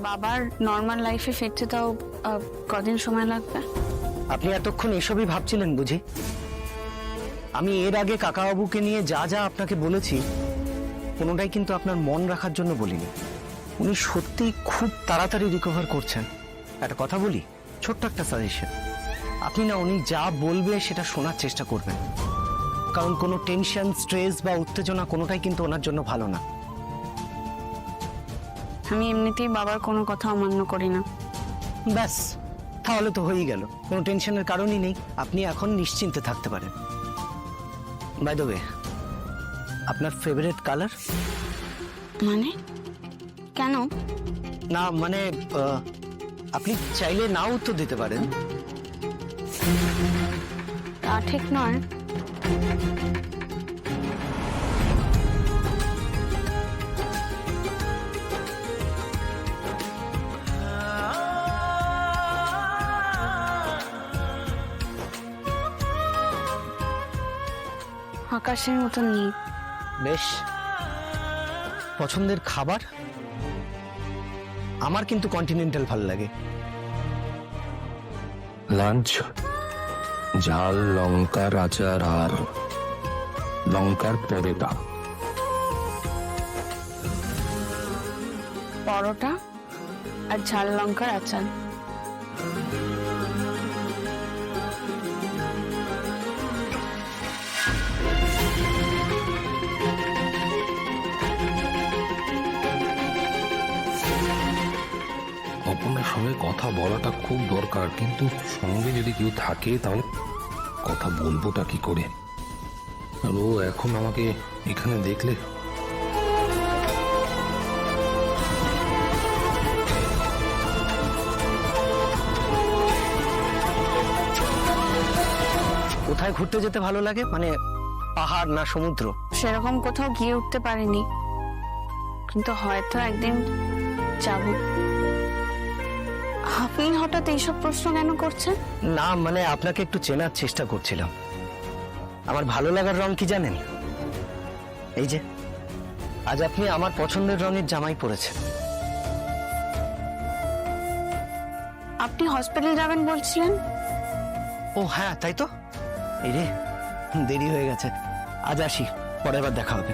বাবার নর্মাল লাইফে ফিরতে তাও কদিন সময় লাগবে? আপনি এতক্ষণ এসবই ভাবছিলেন বুঝি? আমি এর আগে কাকাবাবুকে নিয়ে যা যা আপনাকে বলেছি কোনোটাই কিন্তু আপনার মন রাখার জন্য বলিনি। উনি সত্যিই খুব তাড়াতাড়ি রিকভার করছেন। একটা কথা বলি, ছোট্ট একটা সাজেশন, আপনি না উনি যা বলবে সেটা শোনার চেষ্টা করবেন, কারণ কোনো টেনশন, স্ট্রেস বা উত্তেজনা কোনোটাই কিন্তু ওনার জন্য ভালো না। আমি এমনিতেই বাবার কোনো কথা অমান্য করি না। ব্যাস, তাহলে তো হয়েই গেল, কোনো টেনশনের কারণই নেই, আপনি এখন নিশ্চিন্তে থাকতে পারেন। বাই দ্য ওয়ে, আপনার ফেভারিট কালার? মানে কেন? না মানে আপনি চাইলে নাও উত্তর দিতে পারেন। তা ঠিক নয়। আকাশের মতো নেই। বেশ, পছন্দের খাবার? আমার কিন্তু কন্টিনেন্টাল ভালো লাগে। লাঞ্চ ঝাল লঙ্কার আচার আর লঙ্কার পরোটা। পরোটা আর ঝাল লঙ্কার আচার। অপর্ণার সঙ্গে কথা বলাটা খুব দরকার, কিন্তু সঙ্গে যদি কেউ থাকে তাহলে কথা বলবোটা কি করে? আর ও এখন আমাকে এখানে দেখলে কোথায় ঘুরতে যেতে ভালো লাগে? মানে পাহাড় না সমুদ্র? সেরকম কোথাও গিয়ে উঠতে পারিনি, কিন্তু হয়তো একদিন যাব। আপনি হঠাৎ এইসব প্রশ্ন কেন করছেন? না মানে আপনাকে একটু চেনার চেষ্টা করছিলাম। আমার ভালো লাগার রং কি জানেন? এই যে আজ আপনি আমার পছন্দের রঙের জামাই পরেছেন। আপনি হসপিটাল যাবেন বলছিলেন? ও হ্যাঁ, তাই তো। এই রে, দেরি হয়ে গেছে। আজ আসি, পরের বার দেখা হবে।